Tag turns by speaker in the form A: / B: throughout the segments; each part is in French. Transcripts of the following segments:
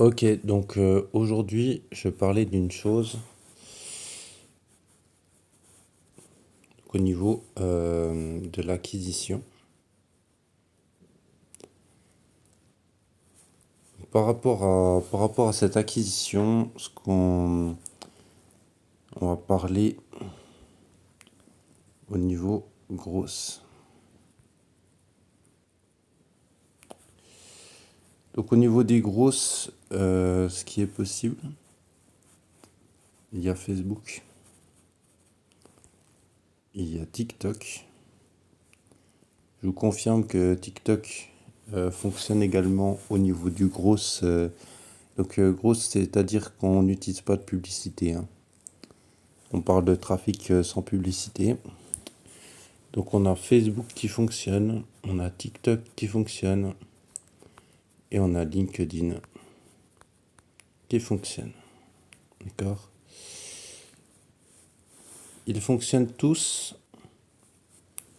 A: Ok, donc aujourd'hui, je vais parler d'une chose au niveau de l'acquisition. Par rapport à cette acquisition, on va parler au niveau grosse. Donc au niveau des grosses, ce qui est possible, il y a Facebook, il y a TikTok. Je vous confirme que TikTok fonctionne également au niveau du gros. Grosse, c'est-à-dire qu'on n'utilise pas de publicité, hein. On parle de trafic sans publicité. Donc on a Facebook qui fonctionne, on a TikTok qui fonctionne et on a LinkedIn qui fonctionne. D'accord? Ils fonctionnent tous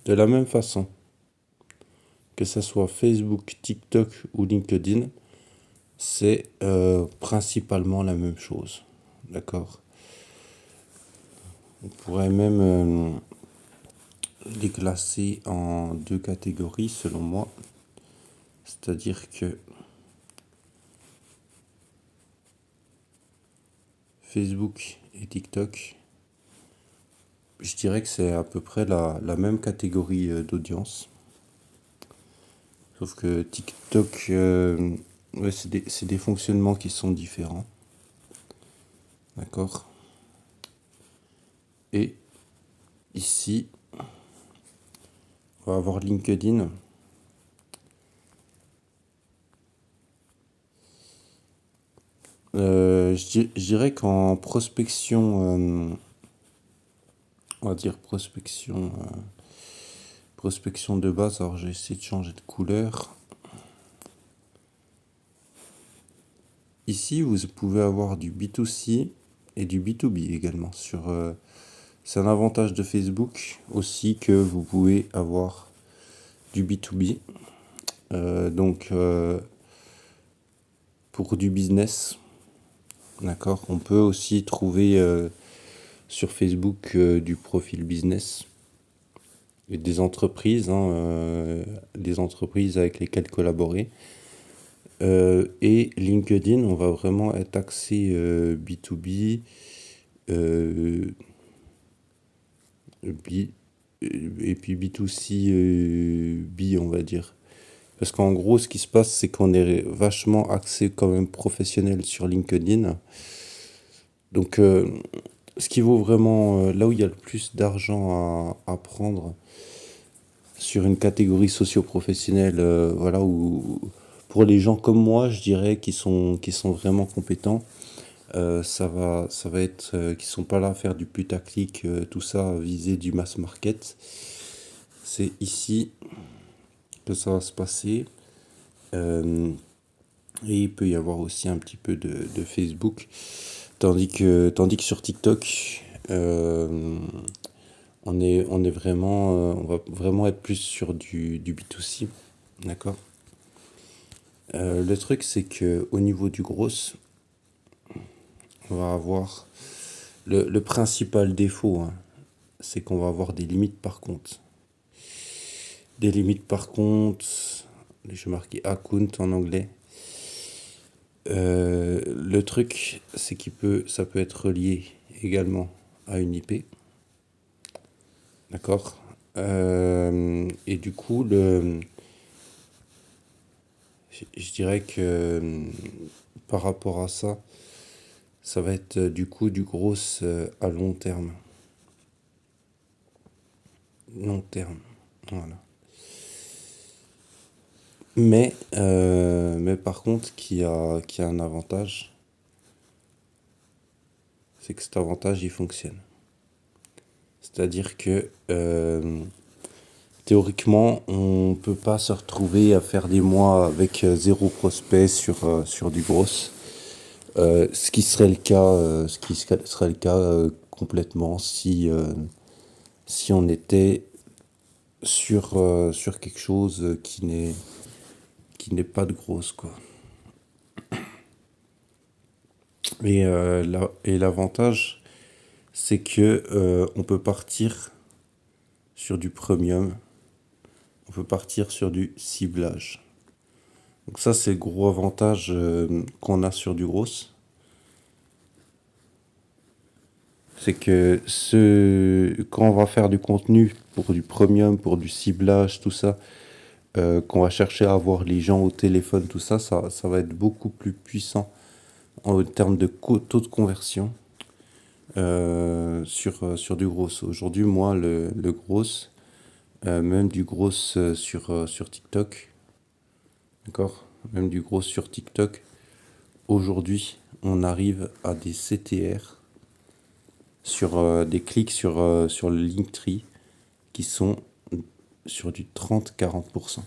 A: de la même façon. Que ce soit Facebook, TikTok ou LinkedIn, c'est principalement la même chose. D'accord? On pourrait même les classer en deux catégories selon moi. C'est-à-dire que Facebook et TikTok, je dirais que c'est à peu près la même catégorie d'audience. Sauf que TikTok, ouais, c'est des fonctionnements qui sont différents. D'accord? Et ici, on va avoir LinkedIn. Je dirais qu'en prospection, on va dire prospection de base. Alors j'ai essayé de changer de couleur. Ici, vous pouvez avoir du B2C et du B2B également. C'est un avantage de Facebook aussi que vous pouvez avoir du B2B. Pour du business, d'accord, on peut aussi trouver sur Facebook du profil business et des entreprises, des entreprises avec lesquelles collaborer. Et LinkedIn, on va vraiment être axé B2B, euh, B, et puis B2C, B, on va dire. Parce qu'en gros, ce qui se passe, c'est qu'on est vachement axé quand même professionnel sur LinkedIn. Donc, ce qui vaut vraiment, là où il y a le plus d'argent à prendre sur une catégorie socio-professionnelle, voilà, où pour les gens comme moi, je dirais, qui sont vraiment compétents, ça va être, qui sont pas là à faire du putaclic, tout ça, à viser du mass market. C'est ici que ça va se passer. Et il peut y avoir aussi un petit peu de Facebook. Tandis que sur TikTok, on va vraiment être plus sur du B2C. D'accord? Le truc, c'est que au niveau du gros, on va avoir le principal défaut, hein, c'est qu'on va avoir des limites par compte. Des limites par compte, je vais marquer account en anglais. Le truc, c'est ça peut être relié également à une IP. D'accord? Et du coup, je dirais que par rapport à ça, ça va être du coup du gros à long terme. Long terme. Voilà. Mais par contre, qui a un avantage, c'est que cet avantage, il fonctionne. C'est-à-dire que théoriquement, on peut pas se retrouver à faire des mois avec zéro prospect sur du gros. Ce qui serait le cas complètement si on était sur quelque chose qui n'est pas de grosse, quoi. Et l'avantage, c'est que on peut partir sur du premium, on peut partir sur du ciblage. Donc ça, c'est le gros avantage qu'on a sur du gros. C'est que quand on va faire du contenu pour du premium, pour du ciblage, tout ça, qu'on va chercher à avoir les gens au téléphone, tout ça, ça va être beaucoup plus puissant en termes de taux de conversion sur du gros. Aujourd'hui, moi, le gros, même du gros sur TikTok, d'accord? Même du gros sur TikTok, aujourd'hui, on arrive à des CTR sur des clics sur le Linktree qui sont sur du 30-40%.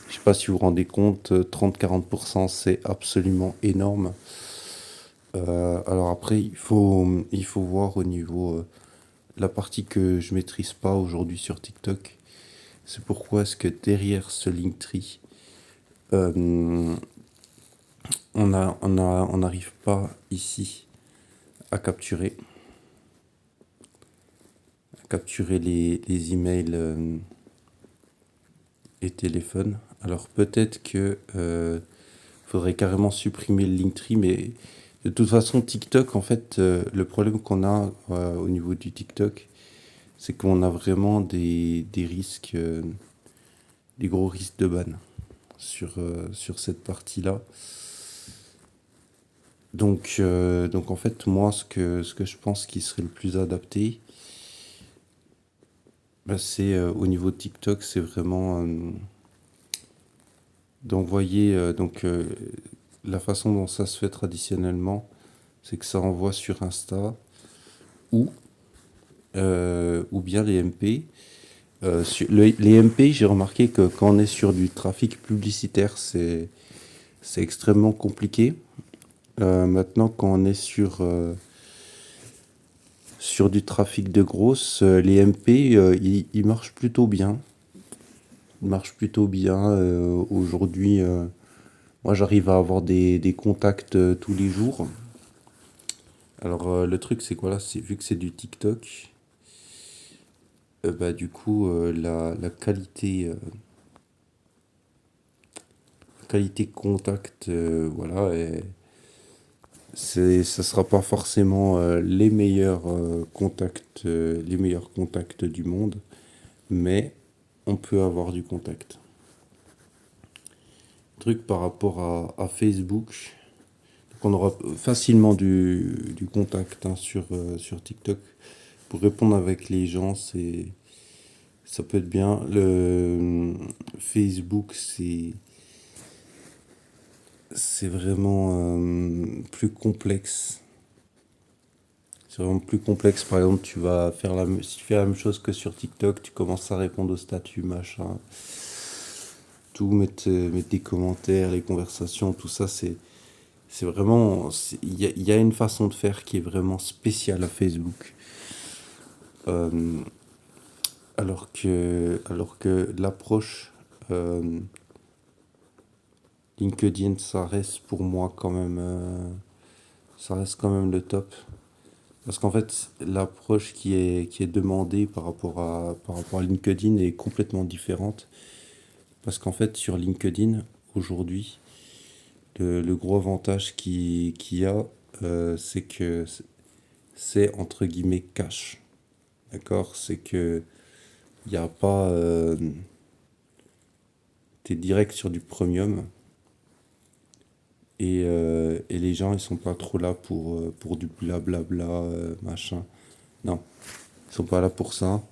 A: Je sais pas si vous vous rendez compte, 30-40%, c'est absolument énorme. Alors après, il faut voir au niveau la partie que je maîtrise pas aujourd'hui sur TikTok. C'est pourquoi est-ce que derrière ce Linktree, euh, on n'arrive pas ici à capturer les emails et téléphones. Alors peut-être que faudrait carrément supprimer le Linktree, mais de toute façon, TikTok, en fait, le problème qu'on a au niveau du TikTok, c'est qu'on a vraiment des risques, des gros risques de ban sur cette partie-là. Donc en fait, moi, ce que je pense qui serait le plus adapté, bah, c'est au niveau de TikTok, c'est vraiment d'envoyer. La façon dont ça se fait traditionnellement, c'est que ça envoie sur Insta ou, ou bien les MP. Les MP, j'ai remarqué que quand on est sur du trafic publicitaire, c'est extrêmement compliqué. Maintenant, quand on est sur du trafic de grosse, les MP, ils marchent plutôt bien. Ils marchent plutôt bien. Aujourd'hui, moi, j'arrive à avoir des contacts tous les jours. Alors, le truc, c'est quoi là? Vu que c'est du TikTok, bah, du coup, la qualité contact, voilà, ça sera pas forcément les meilleurs contacts du monde, mais on peut avoir du contact. Truc par rapport à Facebook, on aura facilement du contact hein, sur TikTok. Pour répondre avec les gens, ça peut être bien. Facebook, c'est vraiment plus complexe. C'est vraiment plus complexe. Par exemple, si tu fais la même chose que sur TikTok, tu commences à répondre au statut, machin, tout, mettre des commentaires, les conversations, tout ça, c'est vraiment, il y a une façon de faire qui est vraiment spéciale à Facebook. Euh, alors que l'approche euh, LinkedIn, ça reste pour moi quand même, ça reste quand même le top. Parce qu'en fait, l'approche qui est demandée par rapport à LinkedIn est complètement différente. Parce qu'en fait, sur LinkedIn, aujourd'hui, le gros avantage qu'il y a, c'est que c'est entre guillemets cash. D'accord? C'est que il n'y a pas. T'es direct sur du premium et les gens ils sont pas trop là pour du blablabla, machin. Non, ils sont pas là pour ça.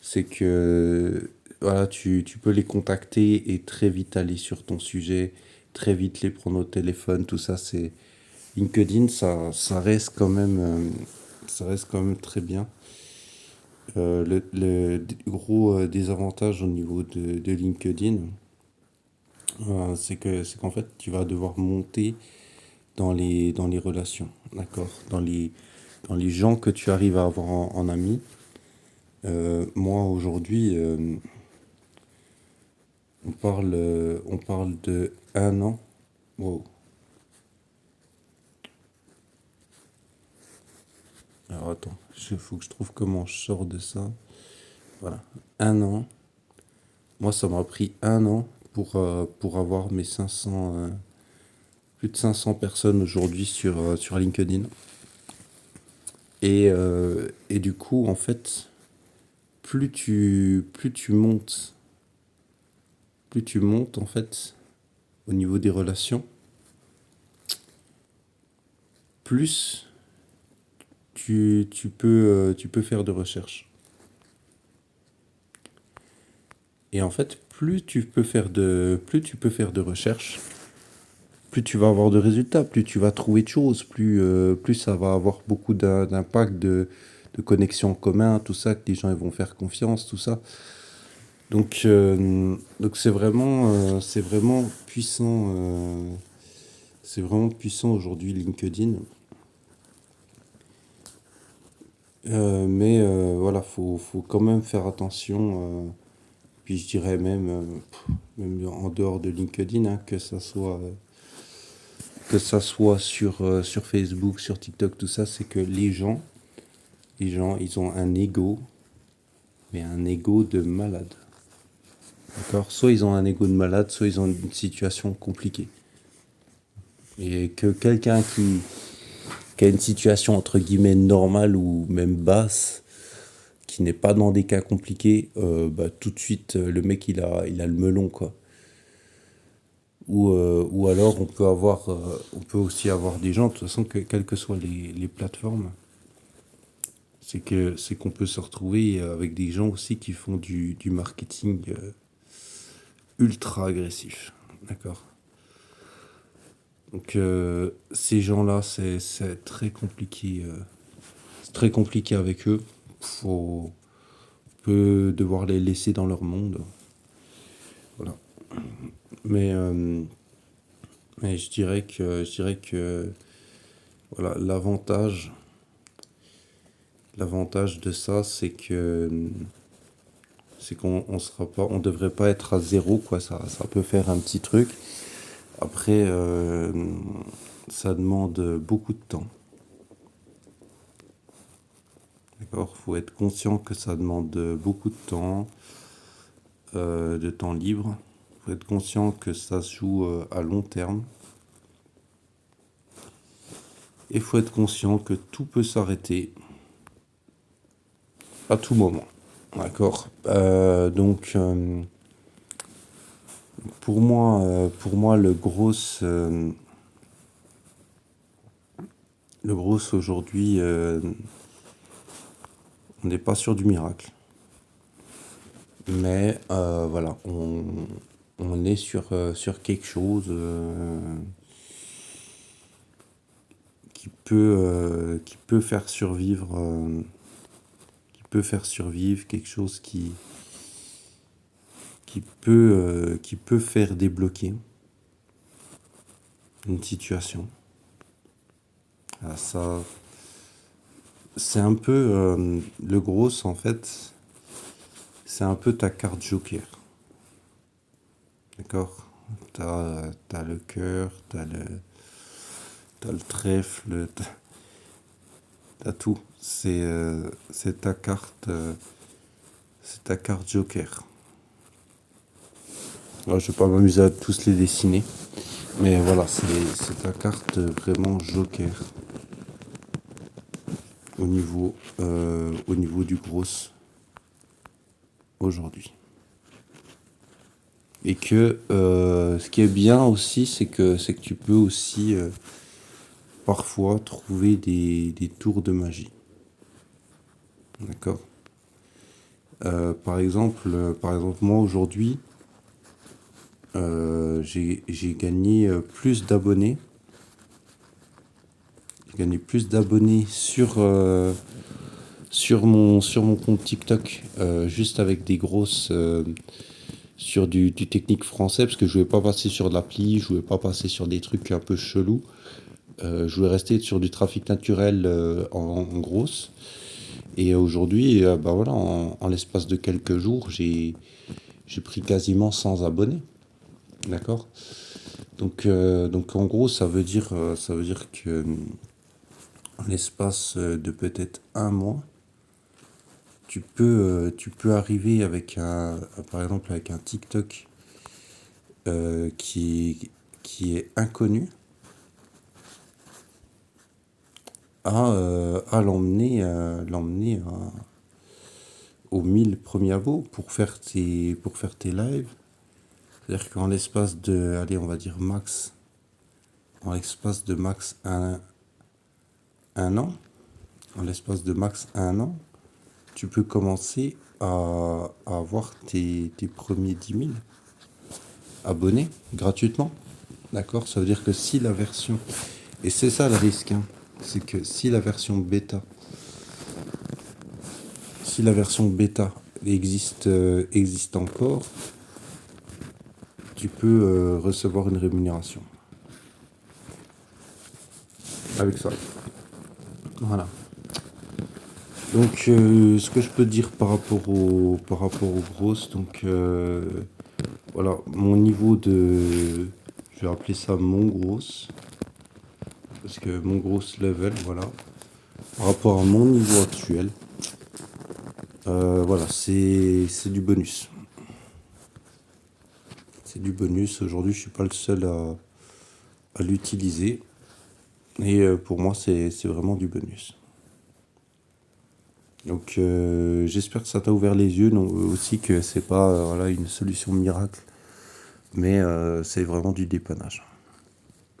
A: C'est que voilà, tu peux les contacter et très vite aller sur ton sujet, très vite les prendre au téléphone, tout ça. C'est LinkedIn, ça reste quand même très bien. Le gros désavantage au niveau de LinkedIn, c'est qu'en fait, tu vas devoir monter dans les relations, d'accord? Dans les gens que tu arrives à avoir en ami. Moi, aujourd'hui, on parle de un an. Wow. Alors attends, il faut que je trouve comment je sors de ça. Voilà, 1 an. Moi, ça m'a pris 1 an pour avoir mes 500, plus de 500 personnes aujourd'hui sur LinkedIn. Et du coup, en fait, plus tu montes en fait au niveau des relations, plus tu peux faire de recherches. Et en fait, plus tu peux faire de recherches, plus tu vas avoir de résultats, plus tu vas trouver de choses, plus ça va avoir beaucoup d'impact, de connexions en commun, tout ça, que les gens ils vont faire confiance, tout ça. Donc c'est vraiment puissant, c'est vraiment puissant aujourd'hui LinkedIn. Mais voilà, faut quand même faire attention. Puis je dirais même, même en dehors de LinkedIn, hein, que ça soit sur Facebook, sur TikTok, tout ça, c'est que les gens, ils ont un ego, mais un ego de malade. D'accord? Soit ils ont un ego de malade, soit ils ont une situation compliquée. Et que quelqu'un qui a une situation entre guillemets normale ou même basse, qui n'est pas dans des cas compliqués, bah, tout de suite, le mec, il a le melon, quoi. Ou alors, on peut aussi avoir des gens, de toute façon, quelles que soient les plateformes, c'est qu'on peut se retrouver avec des gens aussi qui font du marketing ultra agressif. D'accord? Donc, ces gens-là, c'est très compliqué. C'est très compliqué avec eux. On peut devoir les laisser dans leur monde. Voilà. Mais, euh, mais je dirais que voilà, l'avantage de ça, c'est qu'on on sera pas, on devrait pas être à zéro, quoi. Ça peut faire un petit truc. Après, ça demande beaucoup de temps. D'accord? Faut être conscient que ça demande beaucoup de temps libre. Faut être conscient que ça se joue à long terme. Et faut être conscient que tout peut s'arrêter à tout moment. D'accord? Pour moi, le gros aujourd'hui, on n'est pas sûr du miracle. Mais voilà, on est sur quelque chose qui peut faire survivre, quelque chose qui peut faire débloquer une situation. Ah, ça, c'est un peu le gros en fait, c'est un peu ta carte joker. D'accord? T'as le cœur, t'as le trèfle, t'as tout. C'est ta carte joker. Alors, je vais pas m'amuser à tous les dessiner, mais voilà, c'est ta carte vraiment joker au niveau du gros aujourd'hui. Et que ce qui est bien aussi, c'est que tu peux aussi parfois trouver des tours de magie. D'accord? Par exemple, moi aujourd'hui, j'ai gagné plus d'abonnés. J'ai gagné plus d'abonnés sur mon compte TikTok, juste avec des grosses, sur du technique français, parce que je voulais pas passer sur de l'appli, je voulais pas passer sur des trucs un peu chelous. Je voulais rester sur du trafic naturel en grosse. Et aujourd'hui, bah voilà, en l'espace de quelques jours, j'ai pris quasiment 100 abonnés. D'accord? Donc en gros, ça veut dire que en l'espace de peut-être un mois, tu peux arriver avec par exemple avec un TikTok qui est inconnu à l'emmener aux 1000 premiers abos pour faire tes lives. C'est-à-dire qu'en l'espace de, allez, on va dire max, en l'espace de max un an, en l'espace de max un an, tu peux commencer à avoir tes premiers 10 000 abonnés gratuitement. D'accord? Ça veut dire que si la version, et c'est ça le risque, hein, c'est que si la version bêta existe encore, tu peux recevoir une rémunération avec ça. Voilà. Donc, ce que je peux dire par rapport aux grosses, donc voilà, mon niveau de, je vais appeler ça mon grosse, parce que mon grosse level, voilà, par rapport à mon niveau actuel, voilà, c'est du bonus. C'est du bonus. Aujourd'hui, je suis pas le seul à l'utiliser. Et pour moi, c'est vraiment du bonus. Donc, j'espère que ça t'a ouvert les yeux. Non, aussi que c'est pas voilà, une solution miracle, mais c'est vraiment du dépannage.